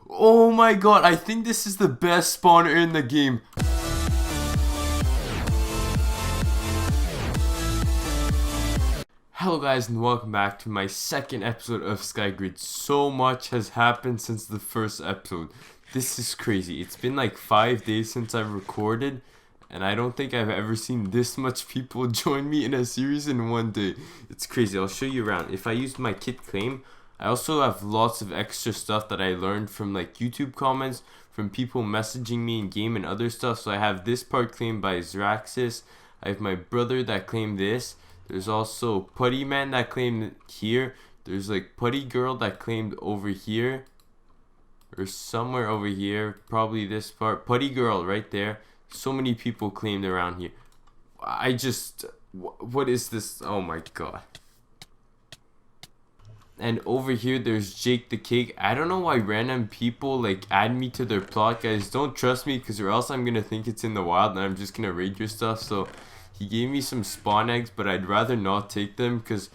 Oh my god, I think this is the best spawner in the game. Hello guys and welcome back to my second episode of SkyGrid. So much has happened since the first episode. This is crazy. It's been like 5 days since I've recorded, and I don't think I've ever seen this much people join me in a series in one day. It's crazy. I'll show you around. If I use my kit claim, I also have lots of extra stuff that I learned from like YouTube comments, from people messaging me in game and other stuff. So I have this part claimed by Zraxis. I have my brother that claimed this. There's also Putty Man that claimed here. There's like Putty Girl that claimed over here. Or somewhere over here. Probably this part. Putty Girl right there. So many people claimed around here. What is this? Oh my god. And over here there's Jake the Cake. I don't know why random people like add me to their plot, guys. Don't trust me, because or else I'm gonna think it's in the wild and I'm just gonna raid your stuff. So he gave me some spawn eggs, but I'd rather not take them because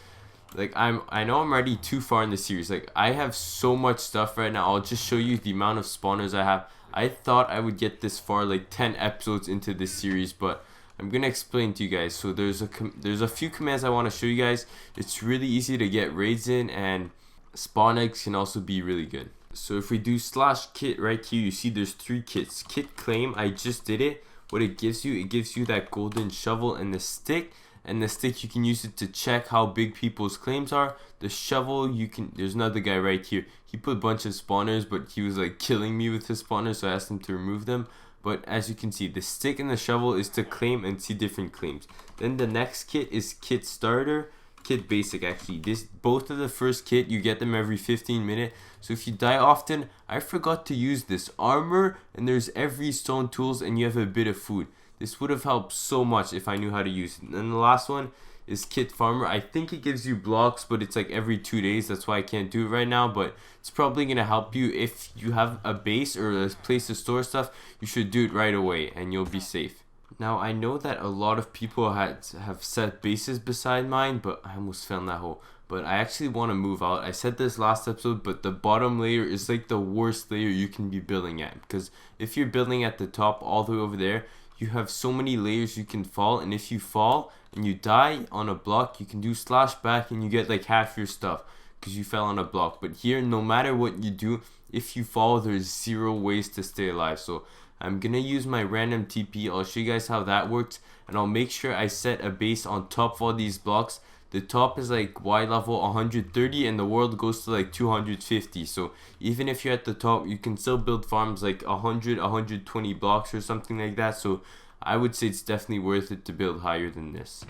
like I know I'm already too far in the series. Like I have so much stuff right now. I'll just show you the amount of spawners I have. I thought I would get this far like 10 episodes into this series, but I'm gonna explain to you guys. So there's a few commands I want to show you guys. It's really easy to get raids in, and spawn eggs can also be really good. So if we do /kit right here, you see there's 3 kits. Kit claim, I just did it. What it gives you that golden shovel and the stick. And the stick, you can use it to check how big people's claims are. The shovel, there's another guy right here. He put a bunch of spawners, but he was like killing me with his spawners, so I asked him to remove them. But as you can see, the stick and the shovel is to claim and see different claims. Then the next kit is kit starter, kit basic actually. Both of the first kit, you get them every 15 minutes. So if you die often, I forgot to use this armor, and there's every stone tools, and you have a bit of food. This would have helped so much if I knew how to use it. And then the last one is kit farmer. I think it gives you blocks, but it's like every 2 days. That's why I can't do it right now, but it's probably gonna help you if you have a base or a place to store stuff. You should do it right away and you'll be safe. Now I know that a lot of people have set bases beside mine, but I almost fell in that hole. But I actually want to move out. I said this last episode, but the bottom layer is like the worst layer you can be building at, because if you're building at the top all the way over there, you have so many layers you can fall, and if you fall and you die on a block, you can do /back and you get like half your stuff because you fell on a block. But here, no matter what you do, if you fall, there's 0 ways to stay alive. So I'm gonna use my random TP. I'll show you guys how that works, and I'll make sure I set a base on top of all these blocks. The top is like Y level 130 and the world goes to like 250. So even if you're at the top, you can still build farms like 120 blocks or something like that. So I would say it's definitely worth it to build higher than this.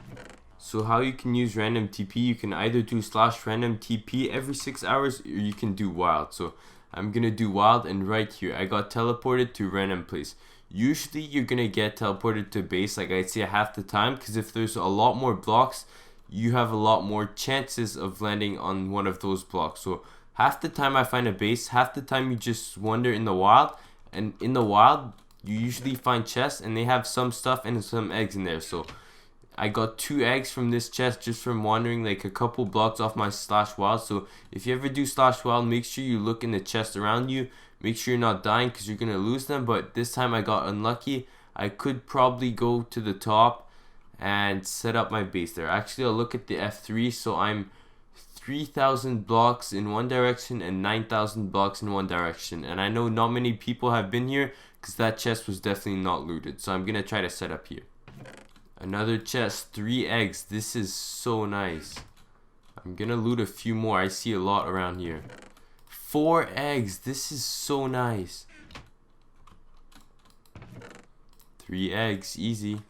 So how you can use random TP, you can either do /random TP every 6 hours, or you can do wild. So I'm gonna do wild, and right here I got teleported to random place. Usually you're gonna get teleported to base, like I'd say half the time, because if there's a lot more blocks, you have a lot more chances of landing on one of those blocks. So half the time I find a base, half the time you just wander in the wild, and in the wild you usually find chests and they have some stuff and some eggs in there. So I got 2 eggs from this chest just from wandering like a couple blocks off my /wild. So if you ever do /wild, make sure you look in the chest around you. Make sure you're not dying, because you're gonna lose them. But this time I got unlucky. I could probably go to the top and set up my base there. Actually, I'll look at the F3. So I'm 3,000 blocks in one direction and 9,000 blocks in one direction. And I know not many people have been here, because that chest was definitely not looted. So I'm gonna try to set up here. Another chest, 3 eggs. This is so nice. I'm gonna loot a few more. I see a lot around here. 4 eggs. This is so nice. 3 eggs, easy.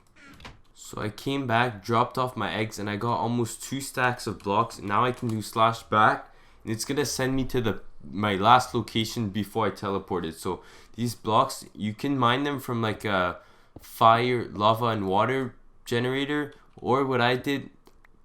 So I came back, dropped off my eggs, and I got almost 2 stacks of blocks. Now I can do /back, and it's gonna send me to my last location before I teleported. So these blocks, you can mine them from like a fire, lava, and water generator, or what I did,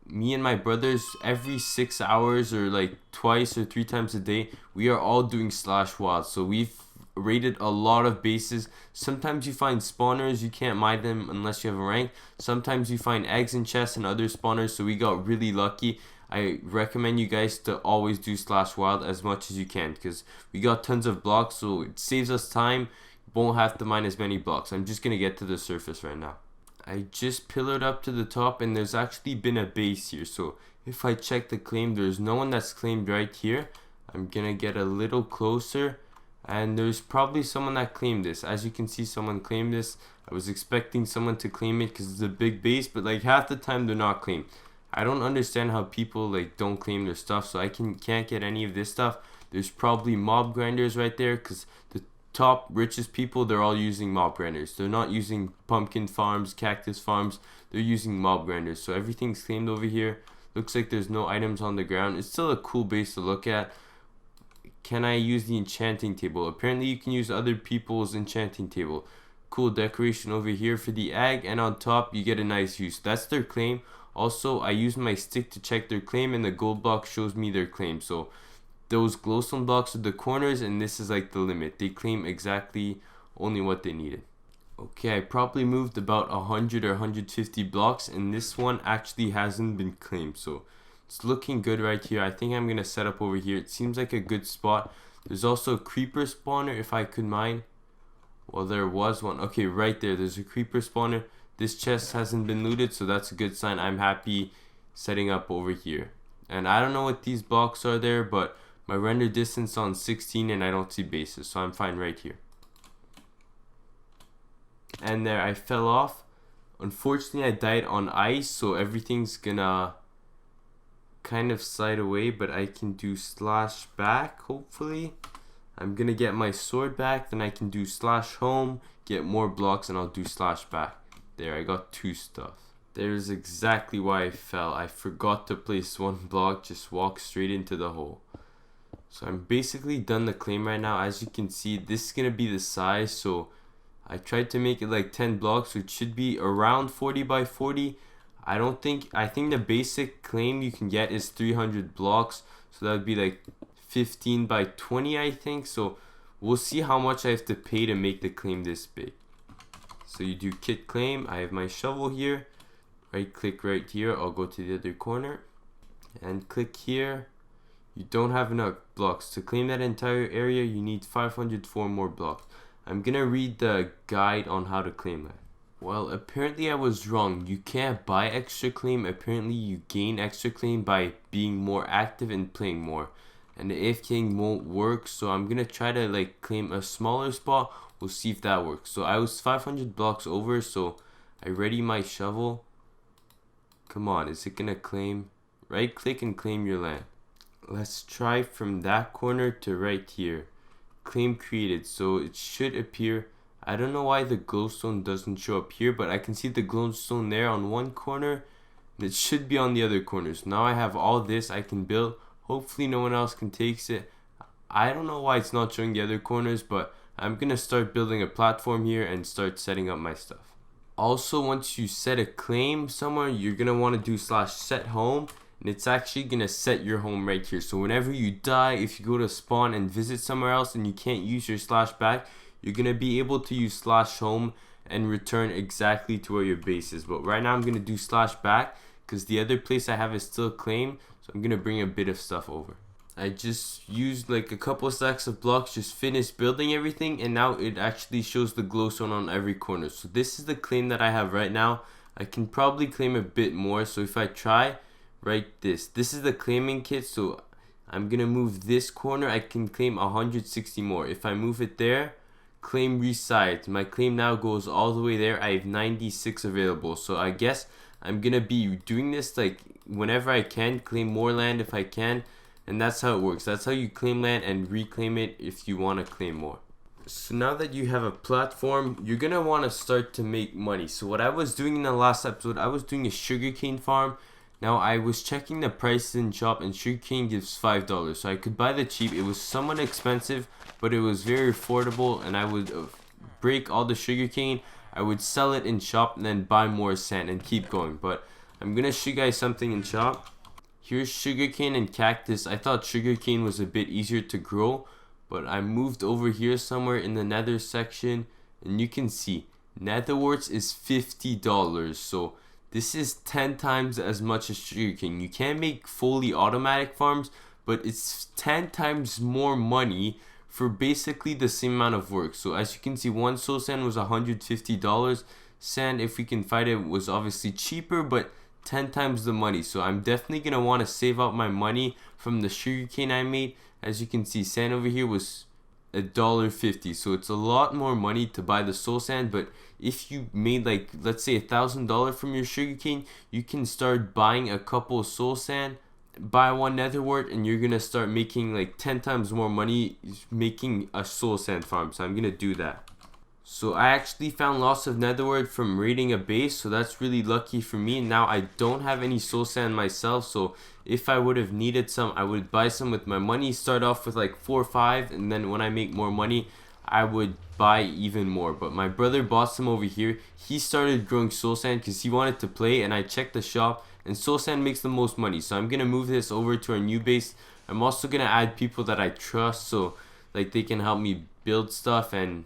me and my brothers, every 6 hours or like twice or 3 times a day, we are all doing /wild. So we've raided a lot of bases. Sometimes you find spawners, you can't mine them unless you have a rank. Sometimes you find eggs in chests and other spawners, so we got really lucky. I recommend you guys to always do /wild as much as you can, because we got tons of blocks, so it saves us time. Won't have to mine as many blocks. I'm just gonna get to the surface right now. I just pillared up to the top, and there's actually been a base here, so if I check the claim, there's no one that's claimed right here. I'm gonna get a little closer, and there's probably someone that claimed this. As you can see, someone claimed this. I was expecting someone to claim it because it's a big base, but like half the time they're not claimed. I don't understand how people like don't claim their stuff, so I can't get any of this stuff. There's probably mob grinders right there, because the top richest people, they're all using mob grinders. They're not using pumpkin farms, cactus farms, they're using mob grinders. So everything's claimed over here. Looks like there's no items on the ground. It's still a cool base to look at. Can I use the enchanting table? Apparently you can use other people's enchanting table. Cool decoration over here for the egg, and on top you get a nice view. So that's their claim. Also, I use my stick to check their claim, and the gold block shows me their claim. So those glowstone blocks are the corners, and this is like the limit. They claim exactly only what they needed. Okay, I probably moved about 100 or 150 blocks, and this one actually hasn't been claimed, so it's looking good right here. I think I'm gonna set up over here. It seems like a good spot. There's also a creeper spawner if I could mine. Well, there was one. Okay, right there, there's a creeper spawner. This chest hasn't been looted, so that's a good sign. I'm happy setting up over here. And I don't know what these blocks are there, but my render distance on 16, and I don't see bases, so I'm fine right here. And there, I fell off. Unfortunately, I died on ice, so everything's gonna kind of slide away, but I can do /back, hopefully. I'm gonna get my sword back, then I can do /home, get more blocks, and I'll do /back. There, I got 2 stuff. There's exactly why I fell. I forgot to place 1 block, just walk straight into the hole. So I'm basically done the claim right now. As you can see, this is gonna be the size, so I tried to make it like 10 blocks, which should be around 40 by 40. I think the basic claim you can get is 300 blocks, so that would be like 15 by 20, I think. So we'll see how much I have to pay to make the claim this big. So you do kit claim. I have my shovel here. Right click right here. I'll go to the other corner and click here. You don't have enough blocks to claim that entire area. You need 504 more blocks. I'm gonna read the guide on how to claim that. Well, apparently I was wrong. You can't buy extra claim. Apparently you gain extra claim by being more active and playing more. And the AFKing won't work, so I'm gonna try to like claim a smaller spot. We'll see if that works. So I was 500 blocks over, so I ready my shovel. Come on, is it gonna claim? Right click and claim your land. Let's try from that corner to right here. Claim created, so it should appear. I don't know why the glowstone doesn't show up here, but I can see the glowstone there on one corner, and it should be on the other corners. Now I have all this I can build. Hopefully no one else can take it. I don't know why it's not showing the other corners, but I'm gonna start building a platform here and start setting up my stuff. Also, once you set a claim somewhere, you're gonna want to do /set home, and it's actually gonna set your home right here. So whenever you die, if you go to spawn and visit somewhere else and you can't use your /back, you're gonna be able to use /home and return exactly to where your base is. But right now I'm gonna do /back because the other place I have is still claimed, so I'm gonna bring a bit of stuff over. I just used like a couple stacks of blocks, just finished building everything, and now it actually shows the glowstone on every corner. So this is the claim that I have right now. I can probably claim a bit more, so if I try, this is the claiming kit. So I'm gonna move this corner, I can claim 160 more. If I move it there, claim resides, my claim now goes all the way there. I have 96 available, so I guess I'm gonna be doing this like whenever I can, claim more land if I can, and that's how it works. That's how you claim land and reclaim it if you want to claim more. So now that you have a platform, you're gonna want to start to make money. So what I was doing in the last episode, I was doing a sugarcane farm. Now I was checking the prices in shop, and sugarcane gives $5, so I could buy the cheap. It was somewhat expensive, but it was very affordable, and I would break all the sugarcane, I would sell it in shop, and then buy more sand and keep going. But I'm gonna show you guys something in shop. Here's sugarcane and cactus. I thought sugarcane was a bit easier to grow, but I moved over here somewhere in the nether section, and you can see nether warts is $50. So This is 10 times as much as sugarcane. You can make fully automatic farms, but it's 10 times more money for basically the same amount of work. So as you can see, one soul sand was $150. Sand, if we can find it, was obviously cheaper, but 10 times the money. So I'm definitely gonna want to save up my money from the sugarcane I made. As you can see, sand over here was $1.50, so it's a lot more money to buy the soul sand. But if you made, like, let's say $1,000 from your sugarcane, you can start buying a couple of soul sand, buy one nether wart, and you're gonna start making like 10 times more money making a soul sand farm. So I'm gonna do that. So I actually found lots of netherwort from raiding a base, so that's really lucky for me. Now I don't have any soul sand myself, so if I would have needed some, I would buy some with my money, start off with like 4 or 5, and then when I make more money, I would buy even more. But my brother bought some over here. He started growing soul sand because he wanted to play, and I checked the shop, and soul sand makes the most money. So I'm gonna move this over to our new base. I'm also gonna add people that I trust, so like they can help me build stuff, and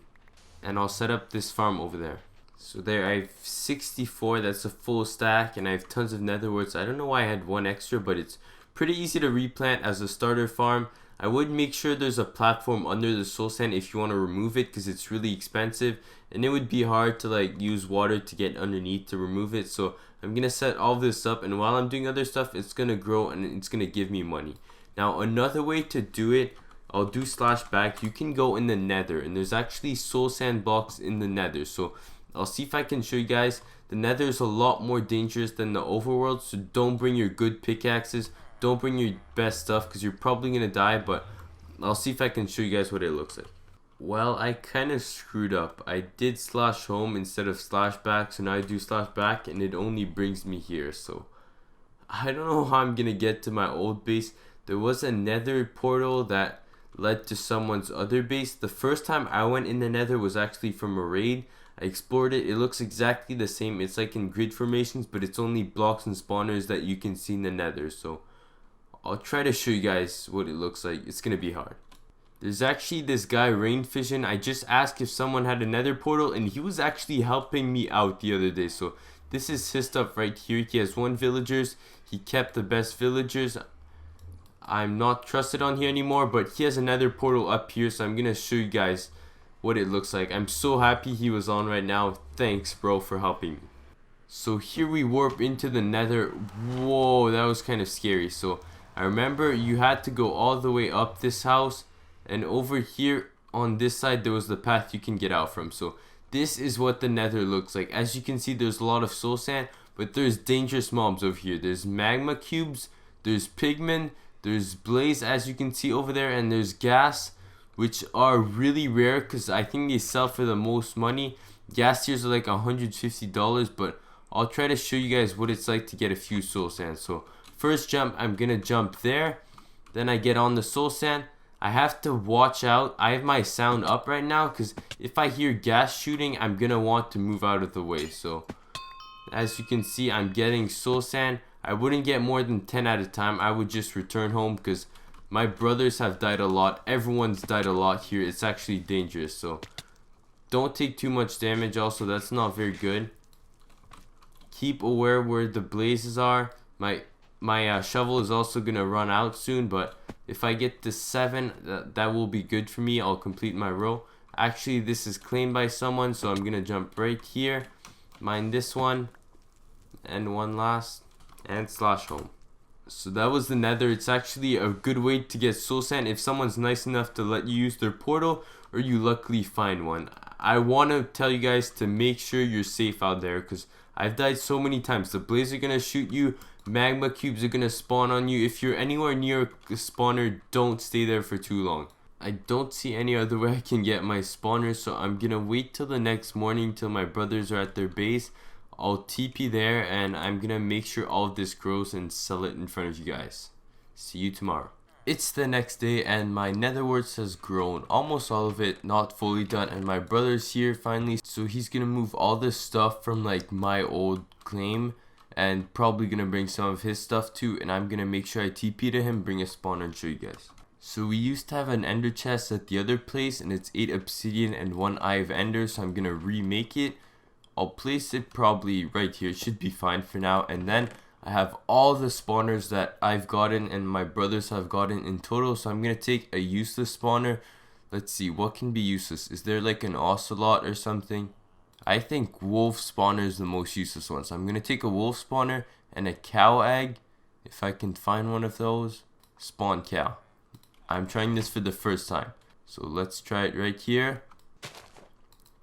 I'll set up this farm over there. So there, I have 64, that's a full stack, and I have tons of netherworts. I don't know why I had one extra, but it's pretty easy to replant as a starter farm. I would make sure there's a platform under the soul sand if you want to remove it, because it's really expensive, and it would be hard to like use water to get underneath to remove it. So I'm gonna set all this up, and while I'm doing other stuff, it's gonna grow and it's gonna give me money. Now another way to do it, I'll do /back. You can go in the nether, and there's actually soul sand blocks in the nether. So I'll see if I can show you guys. The nether is a lot more dangerous than the overworld, so don't bring your good pickaxes, don't bring your best stuff, because you're probably gonna die. But I'll see if I can show you guys what it looks like. Well, I kind of screwed up. I did /home instead of /back, so now I do /back, and it only brings me here. So I don't know how I'm gonna get to my old base. There was a nether portal that led to someone's other base. The first time I went in the nether was actually from a raid. I explored it. It looks exactly the same. It's like in grid formations, but it's only blocks and spawners that you can see in the nether. So I'll try to show you guys what it looks like. It's gonna be hard. There's actually this guy, Rain Fission. I just asked if someone had a nether portal, and he was actually helping me out the other day. So this is his stuff right here. He has 1 villagers. He kept the best villagers. I'm not trusted on here anymore, but he has another portal up here, so I'm gonna show you guys what it looks like. I'm so happy he was on right now. Thanks, bro, for helping me. So here we warp into the nether. Whoa, that was kind of scary. So I remember you had to go all the way up this house, and over here on this side there was the path you can get out from. So this is what the nether looks like. As you can see, there's a lot of soul sand, but there's dangerous mobs over here. There's magma cubes, there's pigmen, there's blaze, as you can see over there, and there's gas, which are really rare because I think they sell for the most money. Gas tiers are like $150, but I'll try to show you guys what it's like to get a few soul sand. So first jump, I'm gonna jump there, then I get on the soul sand. I have to watch out. I have my sound up right now because if I hear gas shooting, I'm gonna want to move out of the way. So as you can see, I'm getting soul sand. I wouldn't get more than 10 at a time. I would just return home because my brothers have died a lot. Everyone's died a lot here. It's actually dangerous, so don't take too much damage. Also, that's not very good. Keep aware where the blazes are. My shovel is also gonna run out soon, but if I get to 7, that will be good for me. I'll complete my row. Actually, this is claimed by someone, so I'm gonna jump right here, mine this one, and one last, and /home. So that was the nether. It's actually a good way to get soul sand if someone's nice enough to let you use their portal, or you luckily find one. I want to tell you guys to make sure you're safe out there because I've died so many times. The blaze are gonna shoot you, magma cubes are gonna spawn on you. If you're anywhere near a spawner, don't stay there for too long. I don't see any other way I can get my spawners, so I'm gonna wait till the next morning till my brothers are at their base. I'll TP there, and I'm gonna make sure all of this grows and sell it in front of you guys. See you tomorrow. It's the next day, and my netherworts has grown, almost all of it, not fully done, and my brother's here finally, so he's gonna move all this stuff from like my old claim, and probably gonna bring some of his stuff too, and I'm gonna make sure I TP to him, bring a spawner, and show you guys. So we used to have an ender chest at the other place, and it's 8 obsidian and 1 eye of ender, so I'm gonna remake it. I'll place it probably right here. It should be fine for now. And then I have all the spawners that I've gotten and my brothers have gotten in total. So I'm going to take a useless spawner. Let's see, what can be useless? Is there like an ocelot or something? I think wolf spawner is the most useless one. So I'm going to take a wolf spawner and a cow egg. If I can find one of those. Spawn cow. I'm trying this for the first time. So let's try it right here.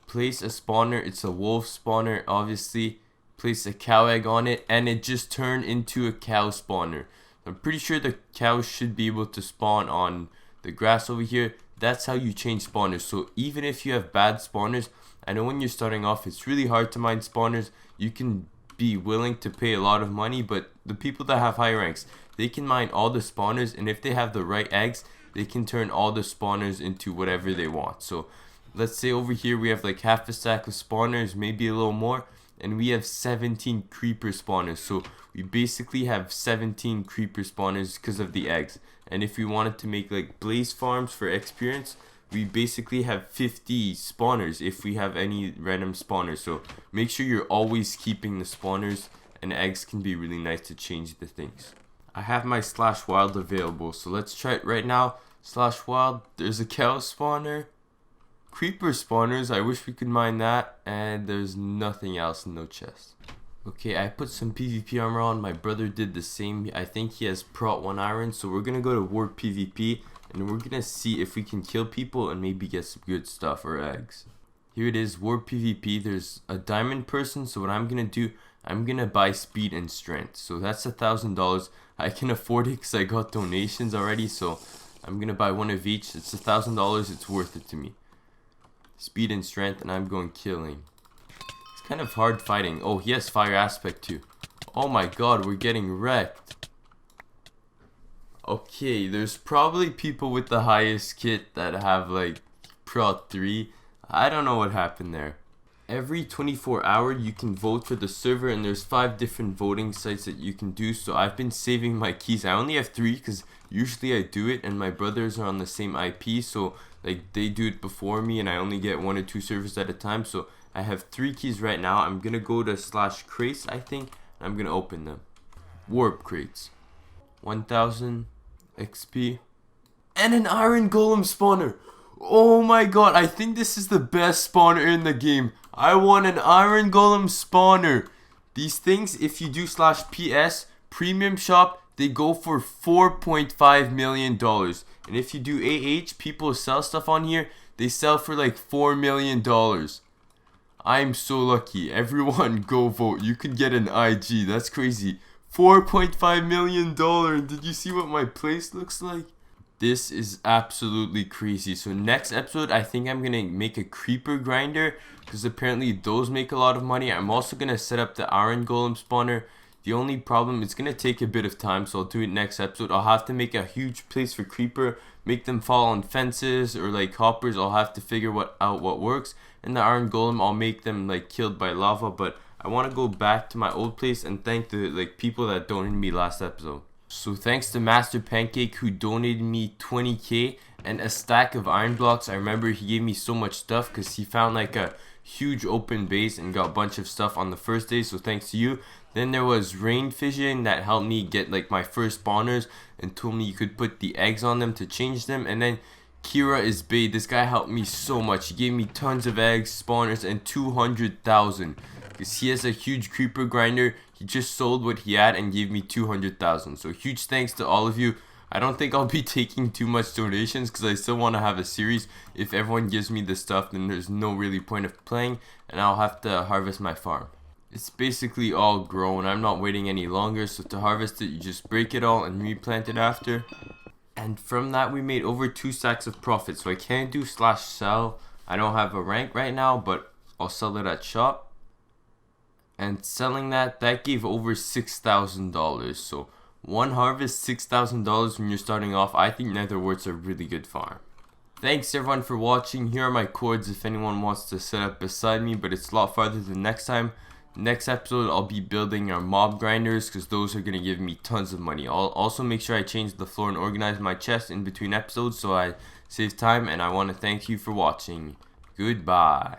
Place a spawner. It's a wolf spawner, obviously. Place a cow egg on it, and it just turned into a cow spawner. I'm pretty sure the cows should be able to spawn on the grass over here. That's how you change spawners. So even if you have bad spawners, I know when you're starting off, it's really hard to mine spawners. You can be willing to pay a lot of money, but the people that have high ranks, they can mine all the spawners, and if they have the right eggs, they can turn all the spawners into whatever they want. So let's say over here we have like half a stack of spawners, maybe a little more, and we have 17 creeper spawners. So we basically have 17 creeper spawners because of the eggs. And if we wanted to make like blaze farms for experience, we basically have 50 spawners if we have any random spawners. So make sure you're always keeping the spawners, and eggs can be really nice to change the things. I have my /wild available, so let's try it right now. /wild, there's a cow spawner. Creeper spawners, I wish we could mine that, and there's nothing else, no chest. Okay, I put some PvP armor on. My brother did the same. I think he has prot 1 iron, so we're gonna go to warp PvP, and we're gonna see if we can kill people and maybe get some good stuff or eggs. Here it is, warp PvP. There's a diamond person, so what I'm gonna do, I'm gonna buy speed and strength. So that's $1,000. I can afford it because I got donations already, so I'm gonna buy one of each. It's $1,000. It's worth it to me. Speed and strength, and I'm going killing. It's kind of hard fighting. Oh, he has fire aspect too. Oh my god, we're getting wrecked. Okay, there's probably people with the highest kit that have like prot 3. I don't know what happened there. Every 24 hours you can vote for the server, and there's 5 different voting sites that you can do. So I've been saving my keys. I only have 3 because usually I do it, and my brothers are on the same IP, so like they do it before me, and I only get 1 or 2 servers at a time. So I have 3 keys right now. I'm gonna go to /crates, I think, and I'm gonna open them. Warp crates, 1000 XP, and an iron golem spawner. Oh my god, I think this is the best spawner in the game. I want an iron golem spawner. These things, if you do /PS premium shop, they go for $4.5 million. And if you do AH, people sell stuff on here, they sell for like $4 million. I'm so lucky. Everyone go vote. You could get an IG. That's crazy. $4.5 million. Did you see what my place looks like? This is absolutely crazy. So next episode, I think I'm gonna make a creeper grinder, because apparently those make a lot of money. I'm also gonna set up the iron golem spawner. The only problem, it's gonna take a bit of time, so I'll do it next episode. I'll have to make a huge place for creeper, make them fall on fences or like hoppers. I'll have to figure out what works. And the iron golem, I'll make them like killed by lava. But I want to go back to my old place and thank the like people that donated me last episode. So thanks to Master Pancake, who donated me 20k and a stack of iron blocks. I remember he gave me so much stuff because he found like a huge open base and got a bunch of stuff on the first day, so thanks to you. Then there was Rain Fission that helped me get like my first spawners and told me you could put the eggs on them to change them. And then Kira is Bait. This guy helped me so much. He gave me tons of eggs, spawners, and 200,000. Because he has a huge creeper grinder. He just sold what he had and gave me 200,000. So huge thanks to all of you. I don't think I'll be taking too much donations because I still want to have a series. If everyone gives me this stuff, then there's no really point of playing, and I'll have to harvest my farm. It's basically all grown. I'm not waiting any longer, so to harvest it, you just break it all and replant it after. And from that, we made over 2 stacks of profit. So I can't do /sell. I don't have a rank right now, but I'll sell it at shop. And selling that gave over $6,000. So one harvest, $6,000 when you're starting off. I think Netherwort's a really good farm. Thanks everyone for watching. Here are my cords if anyone wants to set up beside me, but it's a lot farther than next time. Next episode, I'll be building our mob grinders because those are going to give me tons of money. I'll also make sure I change the floor and organize my chest in between episodes so I save time, and I want to thank you for watching. Goodbye.